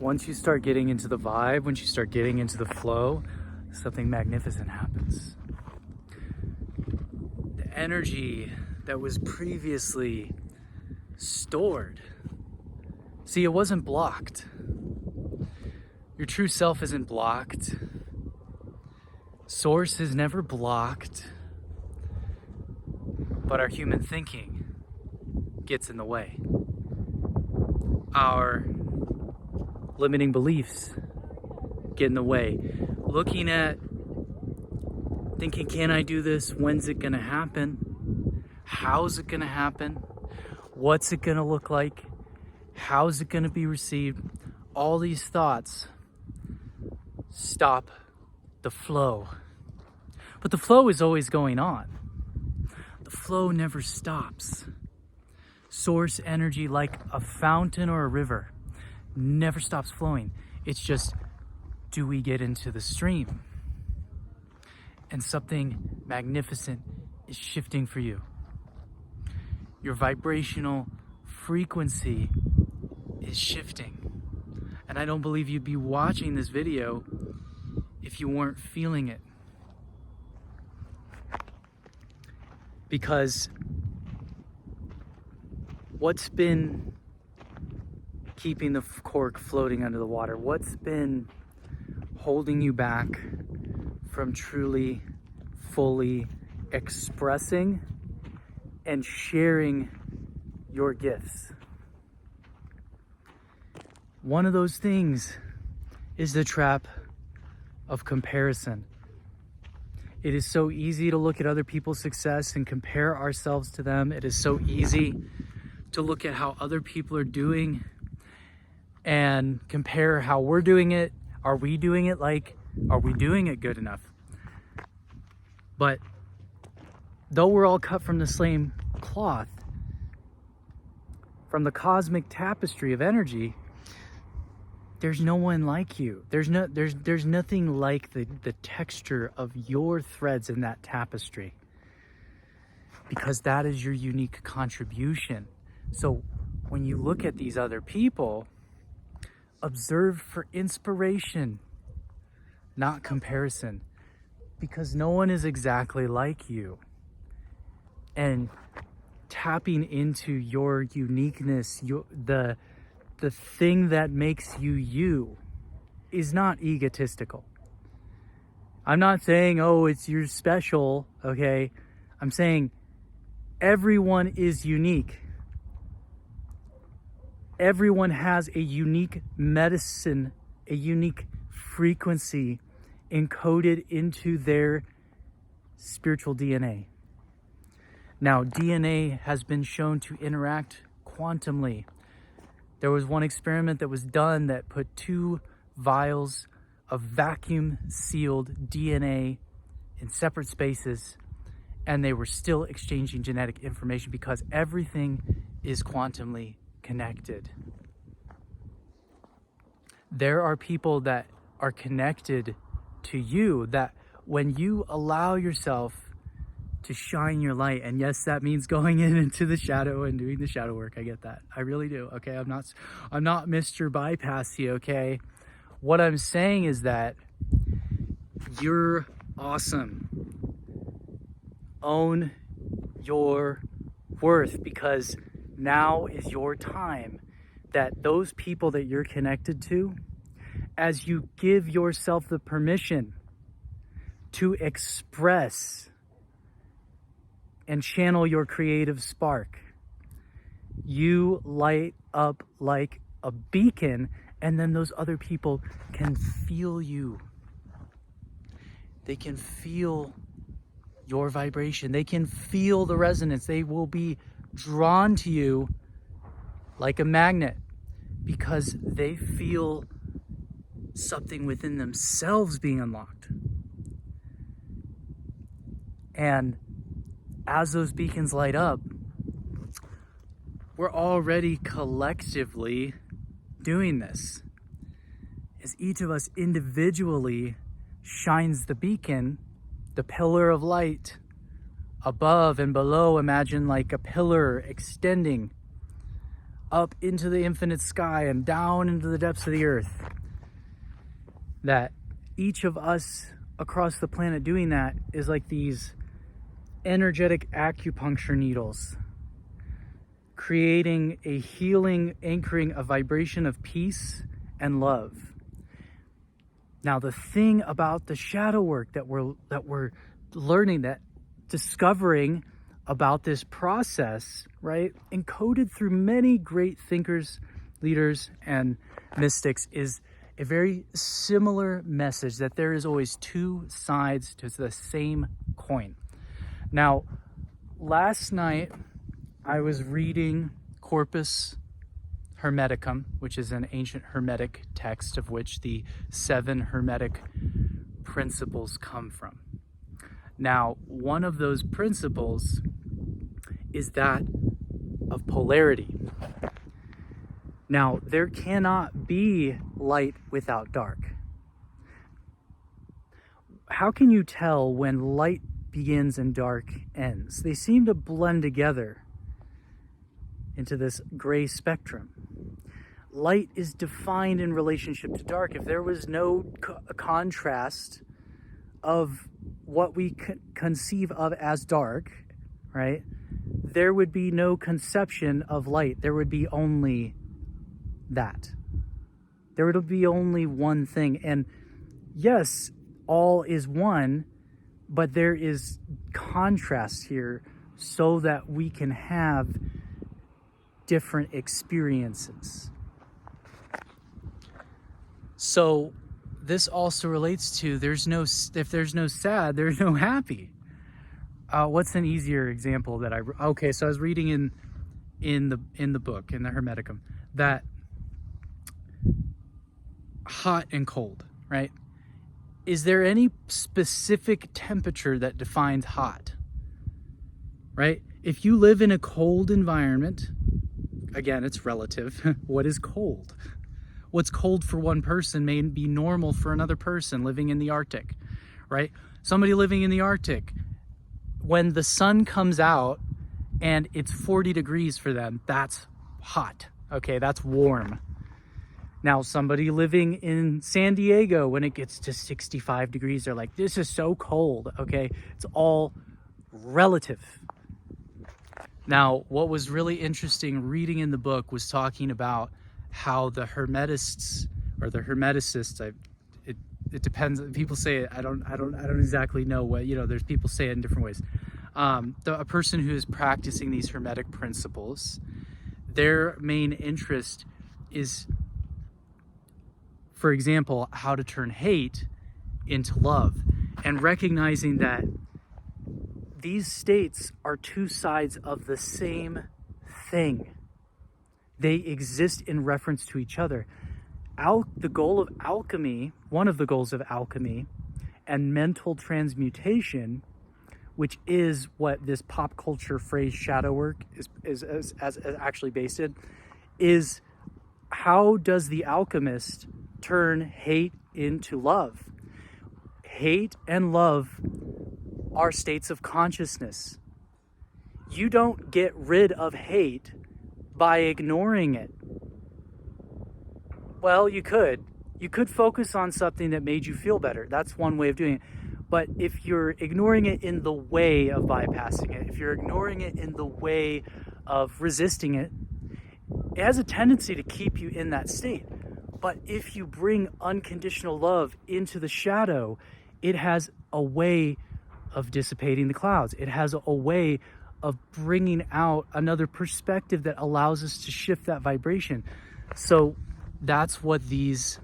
once you start getting into the vibe, once you start getting into the flow, something magnificent happens. The energy that was previously stored, see, it wasn't blocked. Your true self isn't blocked. Source is never blocked. But our human thinking gets in the way. Our limiting beliefs get in the way. Looking at, thinking, can I do this? When's it gonna happen? How's it gonna happen? What's it gonna look like? How's it gonna be received? All these thoughts stop the flow. But the flow is always going on. The flow never stops. Source energy, like a fountain or a river, never stops flowing. It's just, do we get into the stream? And something magnificent is shifting for you. Your vibrational frequency is shifting. And I don't believe you'd be watching this video if you weren't feeling it. Because what's been keeping the cork floating under the water? What's been holding you back from truly, fully expressing and sharing your gifts? One of those things is the trap of comparison. It is so easy to look at other people's success and compare ourselves to them. It is so easy to look at how other people are doing and compare how we're doing it. Are we doing it good enough? But though we're all cut from the same cloth, from the cosmic tapestry of energy, there's no one like you. There's nothing like the texture of your threads in that tapestry, because that is your unique contribution. So when you look at these other people, observe for inspiration, not comparison, because no one is exactly like you. And tapping into your uniqueness, the thing that makes you you, is not egotistical. I'm not saying, oh, you're special, okay? I'm saying everyone is unique. Everyone has a unique medicine, a unique frequency encoded into their spiritual DNA. Now, DNA has been shown to interact quantumly. There was one experiment that was done that put 2 vials of vacuum sealed DNA in separate spaces, and they were still exchanging genetic information, because everything is quantumly connected. There are people that are connected to you, that when you allow yourself to shine your light, and yes, that means going into the shadow and doing the shadow work. I get that. I really do. Okay. I'm not Mr. Bypassy. Okay. What I'm saying is that you're awesome. Own your worth, because now is your time. That those people that you're connected to, as you give yourself the permission to express and channel your creative spark, you light up like a beacon, and then those other people can feel you. They can feel your vibration. They can feel the resonance. They will be drawn to you like a magnet, because they feel something within themselves being unlocked. And as those beacons light up, we're already collectively doing this. As each of us individually shines the beacon, the pillar of light above and below, imagine like a pillar extending up into the infinite sky and down into the depths of the earth. That each of us across the planet doing that is like these energetic acupuncture needles, creating a healing, anchoring a vibration of peace and love. Now, the thing about the shadow work that we're learning, that discovering about this process, right, encoded through many great thinkers, leaders, and mystics, is a very similar message, that there is always two sides to the same coin. Now, last night I was reading Corpus Hermeticum, which is an ancient Hermetic text of which the 7 Hermetic principles come from. Now, one of those principles is that of polarity. Now, there cannot be light without dark. How can you tell when light begins and dark ends? They seem to blend together into this gray spectrum. Light is defined in relationship to dark. If there was no contrast of what we conceive of as dark, right, there would be no conception of light. There would be only that. There would be only one thing. And yes, all is one, but there is contrast here so that we can have different experiences. So this also relates to, if there's no sad, there's no happy. What's an easier example that so I was reading in the book, in the Hermeticum, that hot and cold, right? Is there any specific temperature that defines hot, right? If you live in a cold environment, again, it's relative. What is cold? What's cold for one person may be normal for another person living in the Arctic, right? Somebody living in the Arctic, when the sun comes out and it's 40 degrees for them, that's hot, okay? That's warm. Now, somebody living in San Diego, when it gets to 65 degrees, they're like, this is so cold, okay? It's all relative. Now, what was really interesting reading in the book was talking about how the Hermetists, or the Hermeticists, it depends. People say it. I don't exactly know what, there's people say it in different ways. A person who is practicing these Hermetic principles, their main interest is, for example, how to turn hate into love, and recognizing that these states are two sides of the same thing. They exist in reference to each other. The goal of alchemy, one of the goals of alchemy and mental transmutation, which is what this pop culture phrase shadow work is actually based in, is how does the alchemist turn hate into love? Hate and love are states of consciousness. You don't get rid of hate by ignoring it. Well, you could. You could focus on something that made you feel better. That's one way of doing it. But if you're ignoring it in the way of bypassing it, if you're ignoring it in the way of resisting it, it has a tendency to keep you in that state. But if you bring unconditional love into the shadow, it has a way of dissipating the clouds. It has a way of bringing out another perspective that allows us to shift that vibration. So that's what this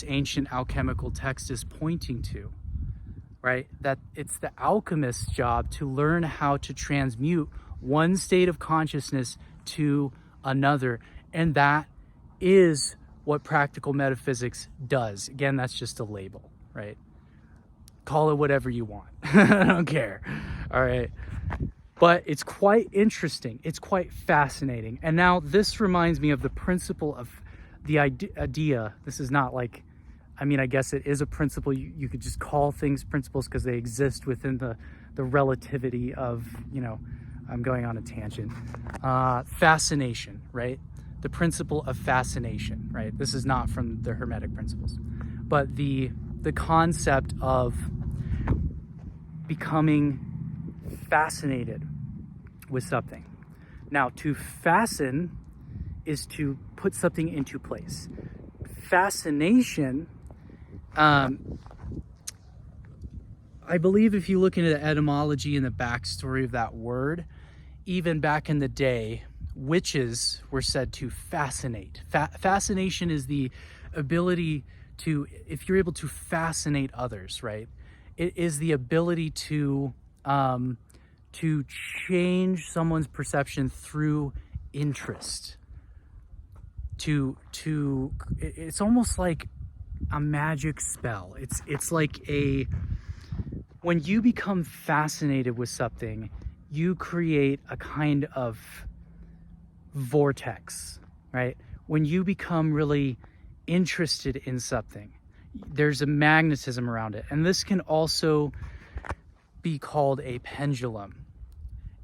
ancient alchemical text is pointing to, right? That it's the alchemist's job to learn how to transmute one state of consciousness to another. And that is what practical metaphysics does. Again, that's just a label, right? Call it whatever you want. I don't care. All right. But it's quite interesting. It's quite fascinating. And now this reminds me of the principle of the idea. This is not like, I guess it is a principle. You could just call things principles because they exist within the relativity of, I'm going on a tangent. Fascination, right? the principle of fascination, right? This is not from the Hermetic principles, but the concept of becoming fascinated with something. Now, to fasten is to put something into place. Fascination, I believe if you look into the etymology and the backstory of that word, even back in the day, witches were said to fascinate. Fascination is the ability to, if you're able to fascinate others, right? It is the ability to change someone's perception through interest. It's almost like a magic spell. It's like when you become fascinated with something, you create a kind of vortex, right? When you become really interested in something, there's a magnetism around it. And this can also be called a pendulum.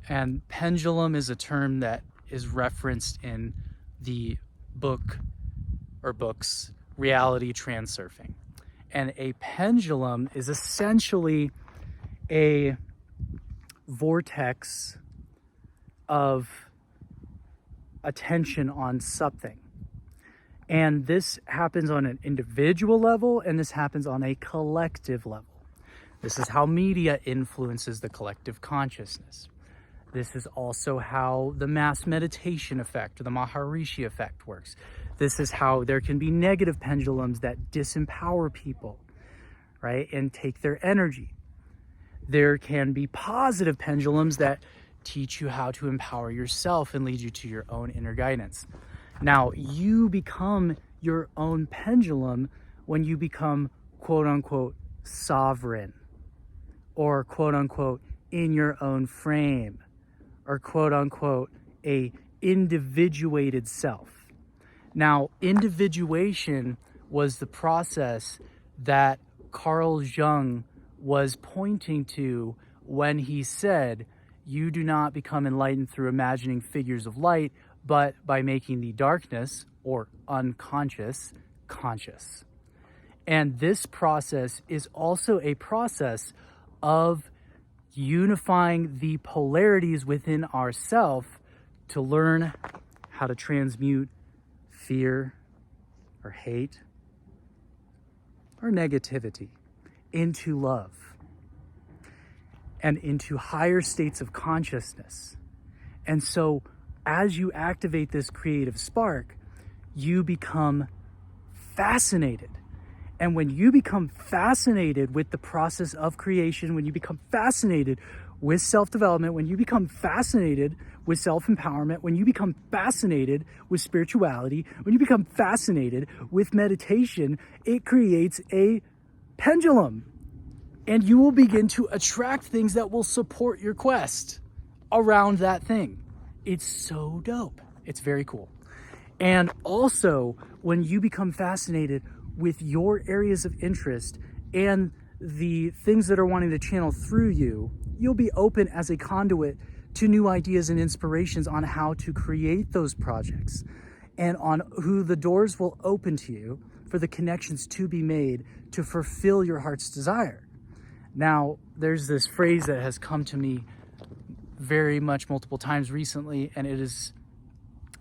And pendulum is a term that is referenced in the books, Reality Transurfing. And a pendulum is essentially a vortex of attention on something. And this happens on an individual level, and this happens on a collective level. This is how media influences the collective consciousness. This is also how the mass meditation effect or the Maharishi effect works. This is how there can be negative pendulums that disempower people, right, and take their energy. There can be positive pendulums that teach you how to empower yourself and lead you to your own inner guidance. Now, you become your own pendulum when you become, quote unquote, sovereign, or quote unquote, in your own frame, or quote unquote, a individuated self. Now, individuation was the process that Carl Jung was pointing to when he said, you do not become enlightened through imagining figures of light, but by making the darkness, or unconscious, conscious. And this process is also a process of unifying the polarities within ourself to learn how to transmute fear or hate or negativity into love and into higher states of consciousness. And so as you activate this creative spark, you become fascinated. And when you become fascinated with the process of creation, when you become fascinated with self-development, when you become fascinated with self-empowerment, when you become fascinated with spirituality, when you become fascinated with meditation, it creates a pendulum. And you will begin to attract things that will support your quest around that thing. It's so dope. It's very cool. And also, when you become fascinated with your areas of interest and the things that are wanting to channel through you, you'll be open as a conduit to new ideas and inspirations on how to create those projects and on who the doors will open to you for the connections to be made to fulfill your heart's desire. Now, there's this phrase that has come to me very much multiple times recently, and it is,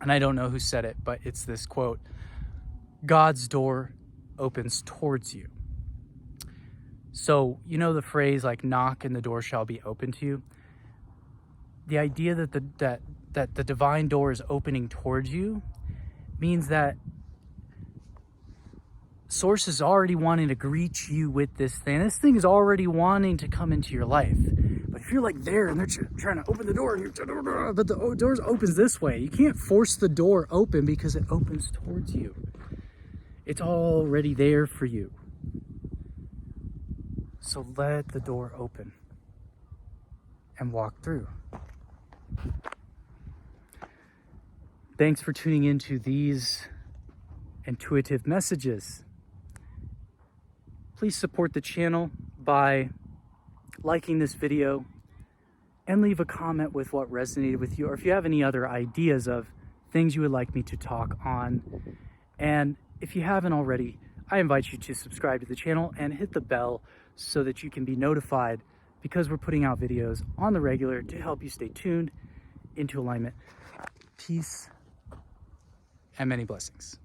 and I don't know who said it, but it's this quote: God's door opens towards you. So, you know the phrase like knock and the door shall be open to you? The idea that the divine door is opening towards you means that Source is already wanting to greet you with this thing. This thing is already wanting to come into your life. But if you're like there and they're trying to open the door, and you're, but the door opens this way, you can't force the door open because it opens towards you. It's already there for you. So let the door open and walk through. Thanks for tuning into these intuitive messages. Please support the channel by liking this video and leave a comment with what resonated with you, or if you have any other ideas of things you would like me to talk on. And if you haven't already, I invite you to subscribe to the channel and hit the bell so that you can be notified, because we're putting out videos on the regular to help you stay tuned into alignment. Peace and many blessings.